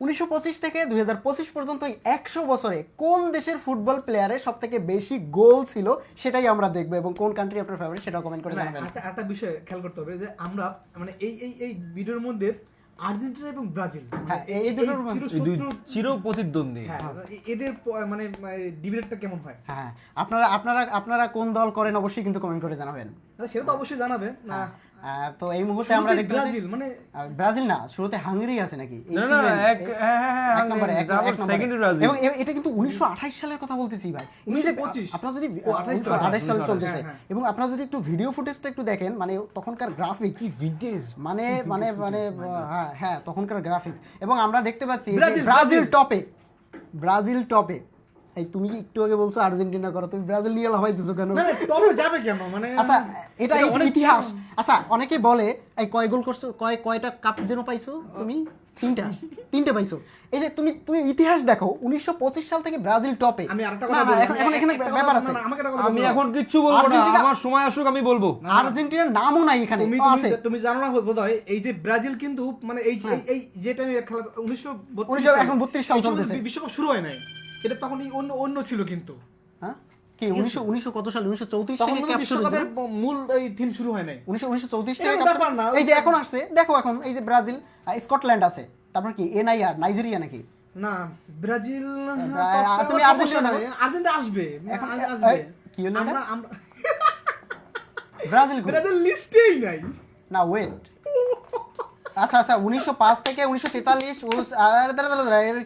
1925 থেকে 2025 পর্যন্ত এই 100 বছরে কোন দেশের ফুটবল প্লেয়ারের সবথেকে বেশি গোল ছিল সেটাই আমরা দেখব, এবং কোন কান্ট্রি আপনার ফেভারিট সেটাও কমেন্ট করে জানাবেন। একটা বিষয় খেয়াল করতে হবে যে আমরা মানে এই ভিডিওর মধ্যে আর্জেন্টিনা এবং ব্রাজিল এই দুটোর চির প্রতিদ্বন্দ্বী, এদের মানে ডিবেটটা কেমন হয়? হ্যাঁ, আপনারা কোন দল করেন অবশ্যই কিন্তু কমেন্ট করে জানাবেন। সেটা তো অবশ্যই জানাবে না। তো এই মুহূর্তে আমরা দেখতে পাচ্ছি ব্রাজিল মানে ব্রাজিল না, শুরুতে হাঙ্গেরি আছে নাকি? এক নম্বরে, এবং এটা কিন্তু 1928 সালের কথা বলতেছি ভাই। এই যে আপনারা যদি 1928 সাল চলতেছে, এবং আপনারা যদি একটু ভিডিও ফুটেজটা একটু দেখেন, মানে তখনকার গ্রাফিক্স ভিন্টেজ, মানে মানে মানে হ্যাঁ তখনকার গ্রাফিক্স, এবং আমরা দেখতে পাচ্ছি ব্রাজিল টপে। এই তুমি একটু আগে বলছো আর্জেন্টিনা করো, তুমি ব্রাজিল নিয়ে লাফাইতেছো কেন? মানে টপে যাবে কেন? মানে আচ্ছা এটা ইতিহাস। আচ্ছা অনেকে বলে এই কয় গোল করছো, কয়টা কাপ যেন পাইছো তুমি? তিনটা পাইছো। এই যে তুমি ইতিহাস দেখো, 1925 সাল থেকে ব্রাজিল টপে। আমি আরেকটা কথা বলবো, এখন এখানে ব্যাপার আছে। আমি এখন কিচ্ছু বলবো না, আমার সময় আসুক আমি বলবো। আর্জেন্টিনার নামও নাই এখানে আছে। তুমি জানো না বোধহয়, এই যে ব্রাজিল কিন্তু মানে এই যে টাইমে খেলা 1932 সাল চলতেছে, বিশ্বকাপ শুরু হয় নাই, এটা তখনই অন্য ছিল কিন্তু। হ্যাঁ কি 1900 কত সাল? 1934 থেকে ক্যাপ শুরু হয়েছে, মূল এই থিম শুরু হয় নাই। 1934 থেকে এই যে এখন আসছে, দেখো এখন এই যে ব্রাজিল, স্কটল্যান্ড আছে, তারপর কি এনআইআর নাইজেরিয়া নাকি? না ব্রাজিল, তুমি আর্জেন্টিনা আসবে এখন আসবে কি হলো? আমরা ব্রাজিল লিস্টেই নাই না, ওয়েট। আচ্ছা 1905 থেকে 1943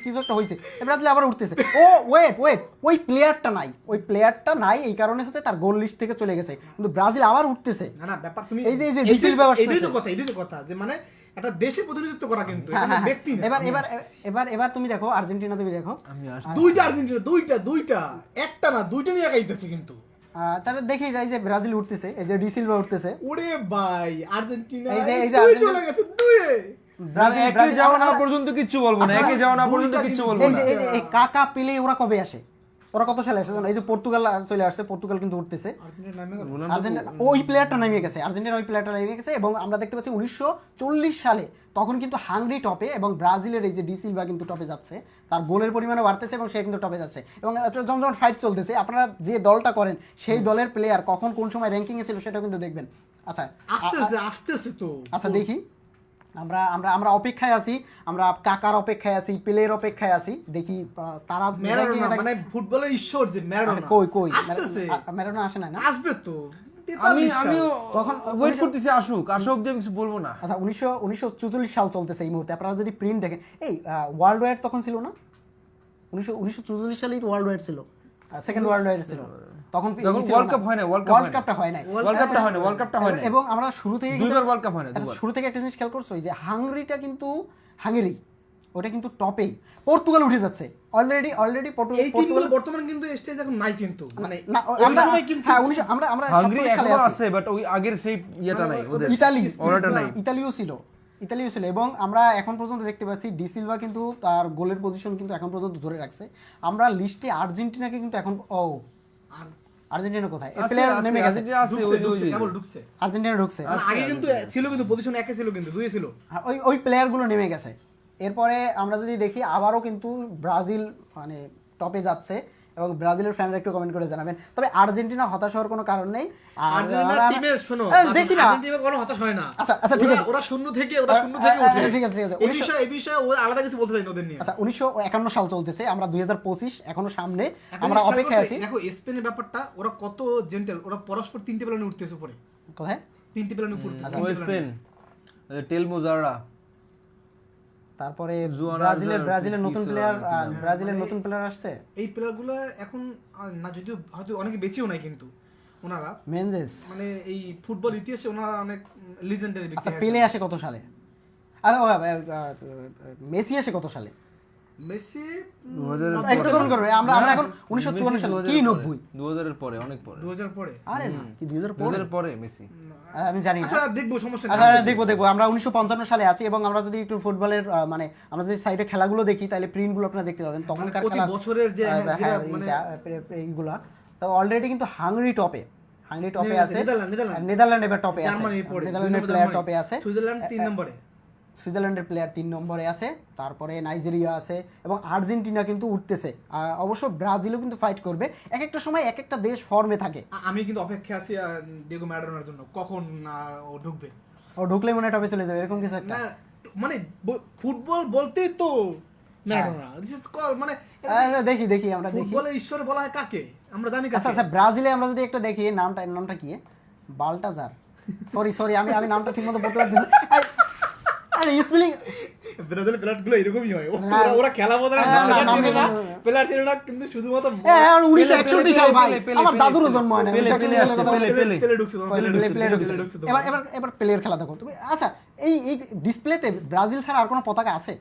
কিছু একটা হয়েছে, ব্রাজিল আবার উঠতেছে। ও ওয়েট, ওই প্লেয়ারটা নাই এই কারণে হচ্ছে তার গোল লিস্ট থেকে চলে গেছে, কিন্তু ব্রাজিল আবার উঠতেছে। না ব্যাপার তুমি এই যে ডিসিল ব্যাপার, এটাই তো কথা যে মানে একটা দেশে প্রতিনিধিত্ব করা, কিন্তু এটা ব্যক্তি না। এবার তুমি দেখো আর্জেন্টিনা, তুমি দেখো দুইটা আর্জেন্টিনা, দুইটা একটা না, দুইটা নিয়ে গাইতেছে কিন্তু। তাহলে দেখি যাই যে ব্রাজিল উঠতেছে, এই যে ডিসিলভা উঠতেছে। ওরে ভাই আর্জেন্টিনা এই যে চলে গেছে দুইয়ে। ব্রাজিল যাওয়া না পর্যন্ত কিচ্ছু বলবো না, একে যাওয়া না পর্যন্ত কিচ্ছু বলবো না। এই কাকা পেলে ওরা কবে আসে? ওরা কত সালে আসে? এই যে পর্তুগাল চলে আসছে, পর্তুগাল কিন্তু উঠতেছে। আর্জেন্টিনা ওই প্লেয়ারটা নামিয়ে গেছে, আর্জেন্টিনা ওই প্লেয়ারটা নামিয়ে গেছে, এবং আমরা দেখতে পাচ্ছি 1940 সালে তখন কিন্তু হাঙ্গরি টপে, এবং ব্রাজিলের এই যে ডিসিলভা কিন্তু টপে যাচ্ছে, তার গোলের পরিমাণও বাড়তেছে এবং সে কিন্তু টপে যাচ্ছে, এবং জমজমাট ফাইট চলতেছে। আপনারা যে দলটা করেন সেই দলের প্লেয়ার কখন কোন সময় র্যাঙ্কিং এ ছিল সেটাও কিন্তু দেখবেন। আচ্ছা আস্তে তো আচ্ছা দেখি, আমরা অপেক্ষায় আছি, আমরা কাকার অপেক্ষায় আছি, পেলের অপেক্ষায় আছি, দেখি তারা মানে ফুটবলের ঈশ্বর যে ম্যারাডোনা কই আসতেছে। ম্যারাডোনা আসে না, আসবে তো, আমিও তখন ওয়েট করতেছি, আসুক দিয়ে কিছু বলবো না। আচ্ছা 1944 সাল চলতেছে এই মুহূর্তে। আপনারা যদি প্রিন্ট দেখেন, এই ওয়ার্ল্ড ওয়াইড তখন ছিল না? 1944 সালেই তো ওয়ার্ল্ড ওয়াইড ছিল, সেকেন্ড ওয়ার্ল্ড ওয়াইড ছিল তখন। ওয়ার্ল্ড কাপ হয় না, ওয়ার্ল্ড কাপটা হয় না, এবং আমরা দুইবার ওয়ার্ল্ড কাপ হয় না। শুরু থেকে একটা জিনিস খেয়াল করছো, এই যে হাঙ্গেরি ওটা কিন্তু টপেই, পর্তুগাল উঠে যাচ্ছে অলরেডি পর্তুগাল বর্তমানে কিন্তু স্টেজ এখন নাই, কিন্তু মানে আমরা হাঙ্গেরি এখনো আছে, বাট ওই আগের সেই ইয়েটা নাই, ওদের ইতালিও ছিল, এবং আমরা এখন পর্যন্ত দেখতে পাচ্ছি ডিসিলভা কিন্তু তার গোলের পজিশন কিন্তু এখন পর্যন্ত ধরে রাখছে। আমরা লিস্টে আর্জেন্টিনাকে কিন্তু এখন আর্জেন্টিনা কোথায়? প্লেয়ার নেমে গেছে, কেবল ঢুকছে, আর্জেন্টিনা ঢুকছে। আগে কিন্তু ছিল, কিন্তু পজিশন একে ছিল, কিন্তু দুইয়ে ছিল। ওই প্লেয়ারগুলো নেমে গেছে। এরপরে আমরা যদি দেখি আবারও কিন্তু ব্রাজিল মানে টপে যাচ্ছে, এবং ব্রাজিলের ফ্যানরা একটু কমেন্ট করে জানাবেন। তবে আর্জেন্টিনা হতাশ হওয়ার কোনো কারণ নেই। দেখি না, আর্জেন্টিনা কোনো হতাশ হয় না। আচ্ছা ঠিক আছে, ওরা শূন্য থেকে ওঠে। ঠিক আছে এই বিষয়ে আলাদা কিছু বলতে চাই না ওদের নিয়ে। আচ্ছা 1951 সাল চলতেছে, আমরা 2025 এখনো সামনে, আমরা অপেক্ষায় আছি। দেখো স্পেনের ব্যাপারটা, ওরা কত জেন্টেল, ওরা পরস্পর তিনটে প্লেনে উঠতেছে উপরে। কোথায়? তিনটে প্লেনে উঠতেছে স্পেন, টেলমোজারা, তারপরে ব্রাজিলের নতুন প্লেয়ার আসছে। এই প্লেয়ারগুলো এখন না, যদিও হয়তো অনেকে বেঁচেও নাই, কিন্তু ওনারা মেনজেস মানে এই ফুটবল ইতিহাসে ওনারা অনেক লিজেন্ডারি ব্যক্তি। আচ্ছা পেলে আসে কত সালে? মেসি আসে কত সালে? মেসি একটু কমেন্ট করবে। আমরা এখন 1954 সালে কি 90 2000 এর পরে, অনেক পরে, 2000 পরে। আরে না কি 2000 পরে মেসি? আমি জানি না। আচ্ছা দেখবো, সমস্যা নেই। আচ্ছা দেখবো। আমরা 1955 সালে আছি, এবং আমরা যদি একটু ফুটবলের মানে আমরা যদি সাইডে খেলাগুলো দেখি, তাহলে প্রিন্টগুলো আপনারা দেখতে পাবেন তখনকার প্রতি বছরের যে মানে এইগুলা। তো অলরেডি কিন্তু হাঙ্গরি টপে আছে, নেদারল্যান্ড নেদারল্যান্ড এবার টপে আছে, জার্মানি পড়ে, নেদারল্যান্ডের প্লেয়ার টপে আছে, সুইজারল্যান্ড 3 নম্বরে। সুইজারল্যান্ডের প্লেয়ার 3 নম্বরে আছে, তারপরে নাইজেরিয়া আছে এবং আর্জেন্টিনা কিন্তু উঠতেছে। অবশ্য ব্রাজিলও কিন্তু ফাইট করবে, এক একটা সময় এক একটা দেশ ফর্মে থাকে। আমি কিন্তু অপেক্ষা আছি ডিয়েগো ম্যারাডোনার জন্য, কখন ও ঢুকবে। ও ঢুকলে মনে হয় টপে চলে যাবে এরকম কিছু একটা। না মানে ফুটবল বলতেই তো ম্যারাডোনা, দিস ইজ কল মানে দেখি আমরা দেখি। ফুটবলের ঈশ্বর বলা হয় কাকে আমরা জানি আচ্ছা কাকে। আচ্ছা, ব্রাজিলে আমরা যদি একটা দেখি, নামটা কি? বাল্টাজার। সরি আমি নামটা ঠিকমতো বলতে পারছি না। আরে স্পেলিং ব্রাজিলের প্লেয়ারগুলো এরকমই হয়, হ্যাঁ। ওরা খেলা বোঝে না, প্লেয়ার ছিল না কিন্তু শুধুমাত্র 1961 সাল ভাই, আমার দাদুরও জন্ম হয় না। পেলে ঢুকছে, এবার প্লেয়ার খেলা দেখো তুমি। আচ্ছা, এই ডিসপ্লেতে ব্রাজিল ছাড়া আর কোনো পতাকা আছে?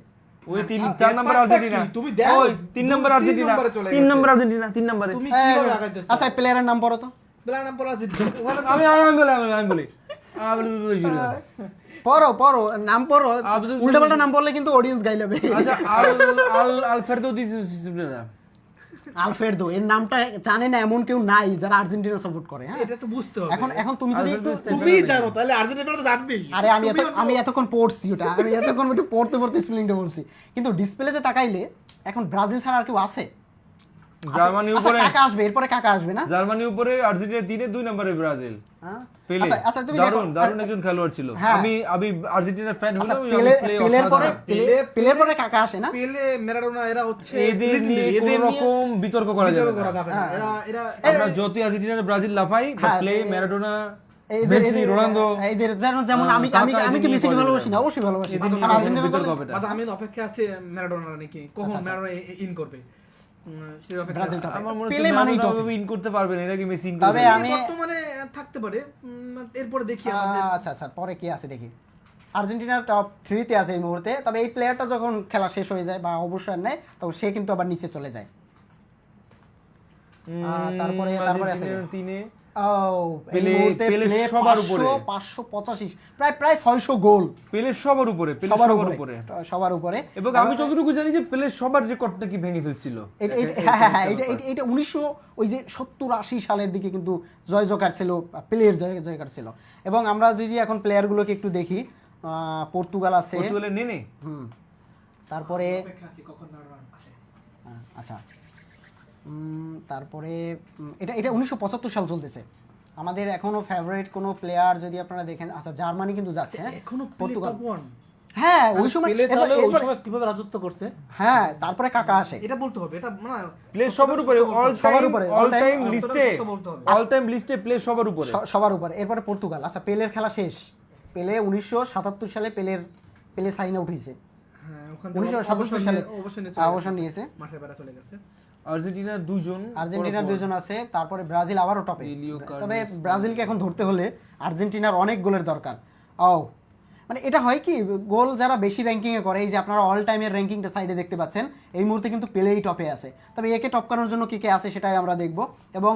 ওই 4 নম্বর আর্জেন্টিনা, তুমি দেখো, ওই 3 নম্বর আর্জেন্টিনা, 3 নম্বর আর্জেন্টিনা, 3 নম্বরে। তুমি কিভাবে আগাইতেছো? আচ্ছা, প্লেয়ারের নাম পড়ো তো। প্লেয়ার নাম পড়া আছে আমি বলি পড়ো নাম পড়ো, উল্টাপাল্টা নাম বললে কিন্তু অডিয়েন্স গাই যাবে। আচ্ছা, আলফ্রেদো দি সিসিলিয়া। আলফ্রেদো এর নামটা জানে না এমন কেউ নাই যারা আর্জেন্টিনা সাপোর্ট করে। হ্যাঁ, এটা তো বুঝতে হবে। এখন তুমি যদি তুমি জানো তাহলে আর্জেন্টিনা তো জানবেই। আরে আমি এতক্ষণ পড়ছি ওটা, আমি এতক্ষণ একটু পড়তে স্পেলিংটা বলছি, কিন্তু ডিসপ্লেতে তাকাইলে এখন ব্রাজিল ছাড়া আর কেউ আছে? জার্মানি উপরে, কাকা আসবে, এরপরে কাকা আসবে না? জার্মানি উপরে, আর্জেন্টিনা 3-এ, 2 নম্বরে ব্রাজিল। পেলে আচ্ছা তুমি দেখো, দারুণ একজন খেলোয়াড় ছিল। আমি আর্জেন্টিনার ফ্যান হলাম। পেলের পরে কাকা আসে না? পেলে মেরাডোনা এরা হচ্ছে এদের নিয়ে কোনো রকম বিতর্ক করা যাবে না। এরা আমরা যতই আর্জেন্টিনা ব্রাজিল লাফাই, পেলে, ম্যারাডোনা, এদের মেসি, রোনালদো, এদের যেমন আমি কি মেসিকে ভালোবাসি না? অবশ্যই ভালোবাসি। বিতর্ক হবে না। আমি অপেক্ষা আছে ম্যারাডোনা নাকি কখন ম্যারাডোনা ইন করবে। আমার মনে পেলে হচ্ছে মানেই ম্যারাডোনা top। ইন করতে পারবে না, এরা কি মেসি ইন তবে করবে? আমি বর্তমানে থাকতে পারে, এরপরে দেখি আমাদের। আচ্ছা পরে কি আছে দেখি। আর্জেন্টিনার টপ 3-তে আছে এই মুহূর্তে, তবে এই প্লেয়ারটা যখন খেলা শেষ হয়ে যায় বা অবসর নেয় তখন সে কিন্তু আবার নিচে চলে যায়। তারপরে আছে 3-এ পেলে সবার উপরে, 585 প্রায় 600 গোল পেলে সবার উপরে, সবার উপরে। এবং আমি যতটুকু জানি যে পেলে সবার রেকর্ডটা কি ভেঙে ফেলছিল। এটা 1970-80 সালের দিকে কিন্তু জয়জয়কার ছিল, পেলের জয়জয়কার ছিল। এবং আমরা যদি এখন প্লেয়ারগুলোকে একটু দেখি, পর্তুগাল আছে, পর্তুগালের নেনে, তারপরে অপেক্ষা আছি কখন ম্যারাডোনা আসে। আচ্ছা তারপরে এটা 1975 সাল চলতেছে। আমাদের এখনো ফেভারিট কোনো প্লেয়ার যদি আপনারা দেখেন, আচ্ছা জার্মানি কিন্তু যাচ্ছে। হ্যাঁ, এখনো পর্তুগাল, টপ 1। হ্যাঁ ওই সময় কিভাবে রাজত্ব করছে, হ্যাঁ তারপরে কাকা আসে। এটা বলতে হবে, এটা মানে প্লে সবার উপরে, অল টাইম লিস্টে প্লে সবার উপরে। এরপরে পর্তুগাল। আচ্ছা পেলের খেলা শেষ, পেলে 1977 সালে পেলে সাইন আউট হয়েছে। হ্যাঁ, 1977 সালে অবসর নিয়েছে, মাঠের বাইরে চলে গেছে। আর্জেন্টিনার দুজন আছে, তারপরে ব্রাজিল আবারও টপে। তবে ব্রাজিলকে এখন ধরতে হলে আর্জেন্টিনার অনেক গোলের দরকার। মানে এটা হয় কি, গোল যারা বেশি র্যাঙ্কিংয়ে করে, এই যে আপনারা অল টাইমের র্যাঙ্কিংটা সাইডে দেখতে পাচ্ছেন, এই মুহূর্তে কিন্তু পেলেই টপে আছে। তবে একে টপকানোর জন্য কে আছে সেটাই আমরা দেখব। এবং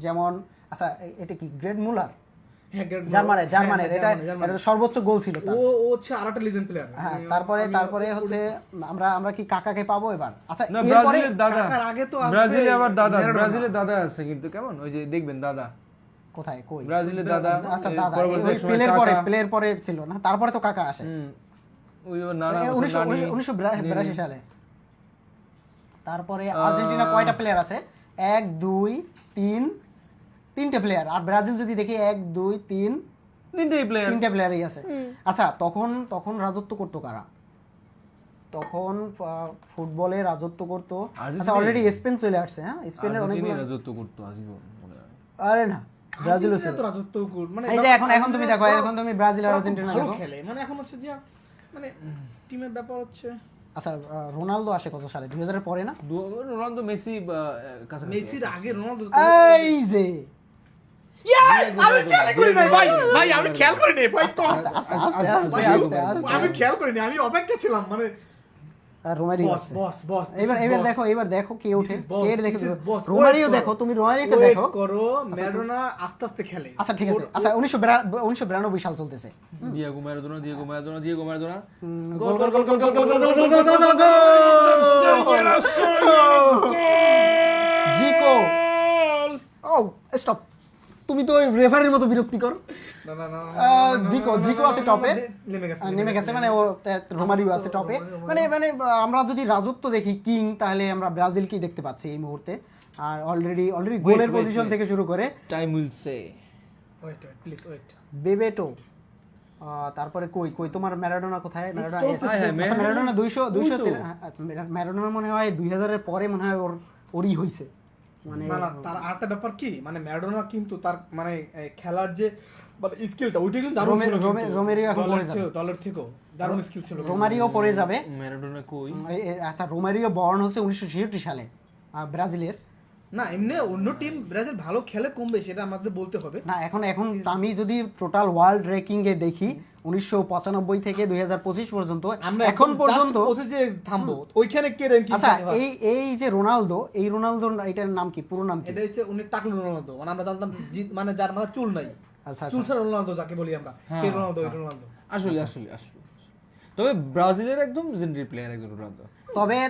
যেমন আচ্ছা এটা কি গ্রেট মুলার, জার্মানের এটা সর্বোচ্চ গোল ছিল। ও হচ্ছে আরেকটা লিজেন্ড প্লেয়ার। হ্যাঁ, তারপরে হচ্ছে আমরা কি কাকাকে পাবো এবার? আচ্ছা না, এরপরে কাকার আগে তো ব্রাজিলে আবার ব্রাজিলের দাদা আছে কিন্তু, কেমন ওই যে দেখবেন দাদা কোথায় কই ব্রাজিলের দাদা। আচ্ছা দাদা প্লেয়ার পরে ছিল না, তারপরে তো কাকা আসে ওই নানা 1982 সালে। তারপরে আর্জেন্টিনা কয়টা প্লেয়ার আছে? 1 2 3 তিনটে প্লেয়ার। আর ব্রাজিল যদি দেখি 1 2 3 তিনটে প্লেয়ারই আছে। আচ্ছা তখন রাজত্ব করতো কারা? তখন ফুটবলে রাজত্ব করতো, আচ্ছা অলরেডি স্পেন চলে আসছে। হ্যাঁ, স্পেনের অনেকগুলো রাজত্ব করতো আজীবন। আরে না, ব্রাজিলও ছিল তো রাজত্ব মানে এই যে এখন তুমি দেখো, এখন তুমি ব্রাজিল আর আর্জেন্টিনা দেখো খেলে, মানে এখন হচ্ছে যে মানে টিমের ব্যাপার হচ্ছে। আচ্ছা রোনালদো আসে কত সালে? 2000 এর পরে না? রোনালদো মেসি কাছে, মেসির আগে রোনালদো। এই যে আমি খেয়াল করিনি ভাই, আমি খেয়াল করিনি ভাই, আমি খেয়াল করিনি, আমি অপেক্ষা ছিলাম মানে রোমারিও বস বস বস। এবার দেখো কে ওঠে, কে দেখো রোমারিও দেখো, তুমি রোমারিওকে দেখো করো। ম্যারাডোনা আস্তে আস্তে খেলে। আচ্ছা ঠিক আছে, আচ্ছা 1992 সাল চলতেছে। দিয়েগো ম্যারাডোনা গোল জিকো। ও স্টপ, তুমি তো ওই রেফারির মতো বিরক্তিকর। না না না জিকো আছে টপে, নেমে গেছে মানে ও রোমারিও আছে টপে। মানে মানে আমরা যদি রাজত্ব দেখি কিং, তাহলে আমরা ব্রাজিলকেই দেখতে পাচ্ছি এই মুহূর্তে। আর অলরেডি গোলের পজিশন থেকে শুরু করে time will say. Wait please wait. Bebeto, তারপরে কই তোমার ম্যারাডোনা কোথায়? চলতেছে। ম্যারাডোনা 200 ম্যারাডোনা মনে হয় 2000 এর পরে মনে হয় ওরই হইছে। মানে না না, তার আরেকটা ব্যাপার কি, মানে ম্যারাডোনা কিন্তু তার মানে খেলার যে মানে স্কিলটা ওইটা কিন্তু দারুণ ছিল। রোমেরিও এখন পড়ে যাবে, দলের থেকেও দারুণ স্কিল ছিল। রোমারিও পড়ে যাবে। ম্যারাডোনা কই? আচ্ছা, রোমারিও বর্ন হচ্ছে 1966 সালে ব্রাজিলের। না এমনি অন্য টিম ব্রাজিল ভালো খেলে কম বেশি, এটা আমাদের বলতে হবে না। এখন আমি যদি টোটাল ওয়ার্ল্ড র্যাঙ্কিং এ দেখি 1995 থেকে 2025 পর্যন্ত, আমরা এখন পর্যন্ত যে থামবো ওইখানে কে র্যাঙ্কিং। আচ্ছা, এই যে রোনালদো, এই রোনালদো এটার নাম কি, পুরো নাম কি? এটা হচ্ছে উনি টাকলু রোনালদো, মানে আমরা জানতাম মানে যার মাথা চুল নাই, আচ্ছা চুল ছাড়া রোনালদো যাকে বলি আমরা, সেই রোনালদো, এই রোনালদো আসলে আসলে আসলে তবে ব্রাজিলের একদম লেজেন্ডারি প্লেয়ার একজন রোনালদো।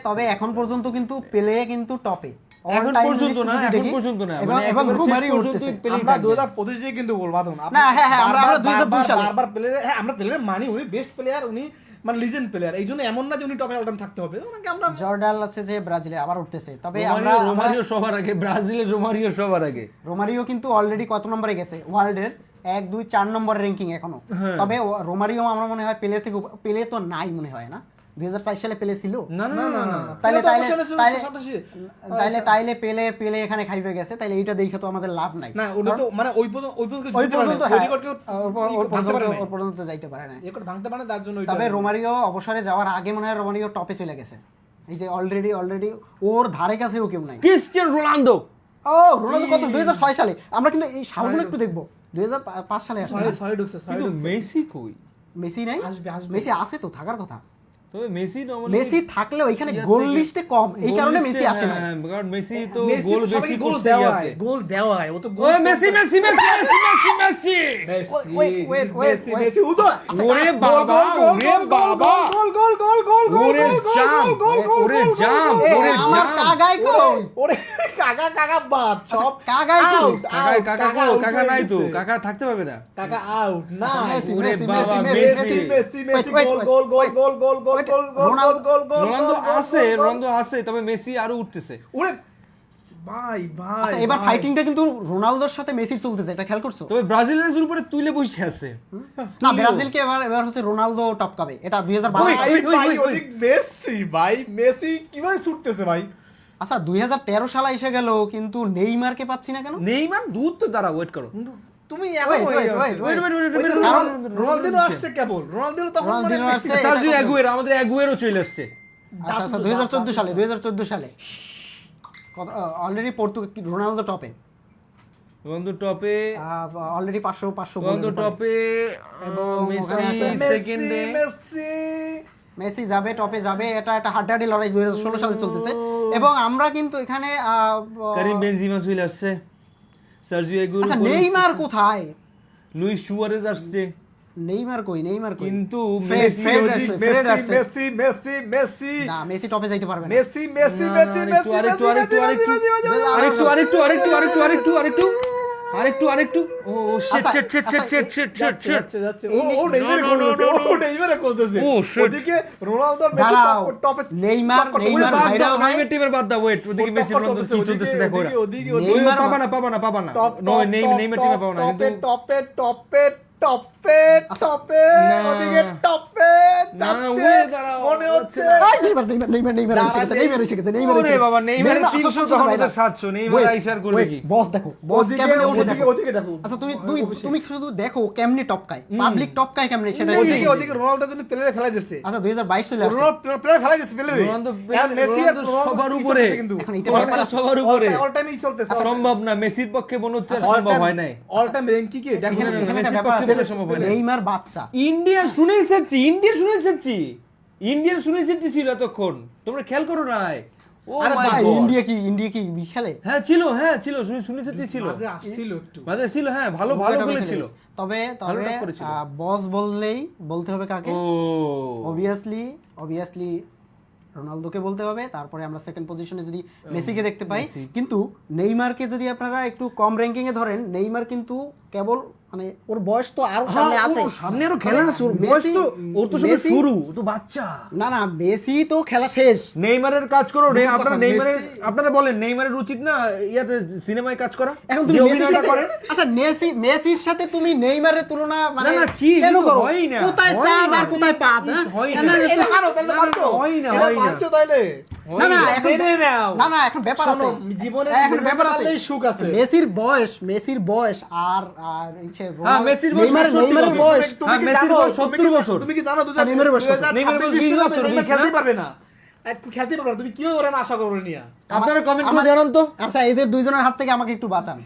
তবে এখন পর্যন্ত কিন্তু পেলে কিন্তু টপে, এখন পর্যন্ত না, এখন পর্যন্ত না, মানে এবং একেবারে রোমারিও শেষ পর্যন্ত উঠতেছে। পেলেই আমরা থাকবে। 2025 কিন্তু বলবো ধরুন না, হ্যাঁ, আমরা 2002 সালে বারবার প্লেয়ার, হ্যাঁ আমরা প্লেয়ার মানি, উনি বেস্ট প্লেয়ার, উনি মানে লিজেন্ড প্লেয়ার, এই জন্য এমন না যে উনি টপে অলটাইম থাকতে হবে। ওনাকে আমরা জর্ডান আছে যে ব্রাজিলে আবার উঠতেছে। তবে আমরা রোমারিও সবার আগে, ব্রাজিলের রোমারিও সবার আগে। রোমারিও কিন্তু অলরেডি কত নম্বরে গেছে ওয়ার্ল্ডের? 1 2 4 নম্বর র্যাঙ্কিং এখনো। তবে রোমারিও আমার মনে হয় পেলে থেকে, পেলে তো নাই মনে হয় না, 2004 সালে পেলে ছিল। না না না না, তাইলে পেলে এখানে খাইবে গেছে, তাইলে এইটা দেখে তো আমাদের লাভ নাই। না ওটা তো মানে ওই পর্যন্ত ওর পর্যন্ত যাইতে পারে না, রেকর্ড ভাঙতে পারে, তার জন্য তবে রোমারিও অবসরে যাওয়ার আগে মনে হয় রোমারিও টপে চলে গেছে। এই যে অলরেডি ওর ধারে কাছেও কেউ নাই। Cristiano Ronaldo. ও রোনালদো কত? 2006 সালে। আমরা কিন্তু এই সালগুলো একটু দেখবো। 2005 সালে আসছে। কিন্তু মেসি কই? মেসি নাই? মেসি আছে তো, থাকার কথা। তবে মেসি মেসি থাকলে ওইখানে গোল লিস্টে কম, এই কারণে মেসি আসে না। হ্যাঁ, কারণ মেসি তো গোল বেশি গোল করছে দেওয়া ইয়াতে। হয়, গোল দেওয়া হয়, ও তো ওই Messi Messi Messi Messi Messi Messi. Messi উদো, ওরে বাবা, ওরে বাবা, ওরে জাম, ওরে জাম, ওরে আমার জাম। কাগাই কই? ওরে কাকা বাদ সব, কাগাই কই? কাকা নাই তো, কাকা থাকতে পারবে না। কাকা আউট না। ওরে বাবা, মেসি গোল রোনালদো আছে, তবে মেসি আরো উঠতেছে। ওরে ভাই আচ্ছা, এবার ফাইটিংটা কিন্তু রোনালদোর সাথে মেসির চলতেছে, এটা খেয়াল করছো? তবে ব্রাজিলের উপরে তুলে বসে আছে। না, ব্রাজিলকে এবার হচ্ছে রোনালদো টপকাবে, এটা 2012। মেসি ভাই, মেসি কিভাবে ছুটতেছে ভাই। আচ্ছা, 2013 সালে এসে গেল, কিন্তু নেইমারকে পাচ্ছি না কেন? নেইমার দূর তো, দাঁড়া, ওয়েট করো। তুমি এখন কারণ রোনালদিনো আসছে কেবল, রোনালদিনো তখন মানে রোনালদিনো আসছে, সার্জিও আগুয়েরো, আমাদের আগুয়েরো চলে আসছে। আচ্ছা 2014 সালে অলরেডি রোনালদো টপে, রোনালদো টপে, অলরেডি 500 রোনালদো টপে, এবং মেসি সেকেন্ডে। মেসি যাবে, টপে যাবে, এটা একটা হাড্ডাহাড্ডি লড়াই 2016 সালে চলতেছে। এবং আমরা কিন্তু এখানে কারিম বেনজিমা চলে আসছে, সার্জিও আগুয়েরো। আচ্ছা, নেইমার কোথায়? লুইস সুয়ারেজ আসছে, নেইমার কই? কিন্তু মেসি না, মেসি টপে যাইতে পারবে না। আরেকটু ও shit shit shit shit shit shit shit shit. ওদিকে রোনালদো মেসি টপে, নেইমার ভাইরাল হয়। টিমের বাদ দাও, ওয়েট, ওদিকে মেসি রোনালদো কি চলতেছে দেখো। নেইমার পাবা না নয়, নেইমার টিমে পাবা না, কিন্তু টপে ওদিকে টপে যাচ্ছে মনে হচ্ছে। নেইমার এসে গেছে। ওরে বাবা, নেইমারের 300 তখন ওদের 700, নেইমার আইসার করবে কি? বস দেখো, বস কেমনে ওঠে দেখো। ওদিকে দেখো। আচ্ছা, তুমি শুধু দেখো কেমনে টপকায়, পাবলিক টপকায় কেমনে সেটা। ওদিকে রোনালদো কিন্তু প্লেয়ারে ফেলাই দিচ্ছে। আচ্ছা, 2022 চলে আসছে, রোনালদো প্লেয়ার ফেলাই দিচ্ছে প্লেয়ারে। রোনালদো মেসি আর সবার উপরে, কিন্তু এখন এটা রোনালদো সবার উপরে। অল টাইমই চলতেছে। সম্ভব না, মেসির পক্ষে মনে হচ্ছে সম্ভব হয় নাই। অল টাইম র্যাঙ্কিং কি দেখো। এখানে একটা মেসির ব্যাপার পক্ষে আছে, বলে সম্ভব হয় না। নেইমার বাচ্চা। ইন্ডিয়ান সুনীল ছেত্রী ছিল এতক্ষণ, তোমরা খেয়াল করো নাই? ও আরে মাই ভাই, গড, ইন্ডিয়া কি খেলে? হ্যাঁ ছিল সুনীল ছেত্রী ছিল, মাঝে আসছিল একটু। মাঝে ছিল, হ্যাঁ ভালো করেছিল। তবে ভালো টপ করেছিল। বস বললেই বলতে হবে কাকে? ও অবভিয়াসলি রোনালদোকে বলতে হবে, তারপরে আমরা সেকেন্ড পজিশনে যদি মেসিকে দেখতে পাই। কিন্তু নেইমারকে যদি আপনারা একটু কম র্যাঙ্কিং এ ধরেন, নেইমার কিন্তু কেবল মানে ওর বয়স তো আরো সামনে আছে, সামনে আরো খেলা আছে, ওর মেসি- বয়স তো ওর তো শুধু মেসি- শুরু, ও তো বাচ্চা। না না, মেসি তো খেলা শেষ। নেইমারের কাজ করো রে, কথা, আপনারা নেইমারের মেসি- আপনারা বলেন নেইমারের উচিত না ইয়াতে সিনেমায় কাজ করা? এখন তুমি যে মেসির অভিনয়টা সাথে করেন? আচ্ছা মেসির সাথে তুমি নেইমারের তুলনা মানে না, ছি, কেন এটা তো করো? হয়ই না, কোথায় হয় চাঁদ না, আর কোথায় পাত? হয় না। না, না, এটা পারো, তাহলে না, পারছো। হয় না, এটা হয় না। পারছো তাইলে। না না এখন মেনে নাও। না না এখন ব্যাপার আছে, শোনো, জীবনে এখন মেনে ব্যাপার আছে, পারলেই সুখ আছে। মেসির বয়স আর আর হচ্ছে হ্যাঁ, মেসির বয়স নেইমারের 60 বয়স তুমি হ্যাঁ, কি মেসির জানো? বয়স 70 বছর। তুমি কি জানো আর নেইমারের বয়স কত? নেইমারের বয়স 20 বছর, নেইমার 20 খেলতেই না? পারবে না, খেলতেই পারবে না। তুমি কিভাবে ওরা আশা করো নিয়া? আপনারা কমেন্ট করে জানান তো। আচ্ছা এদের দুইজনের হাত থেকে আমাকে একটু বাঁচান।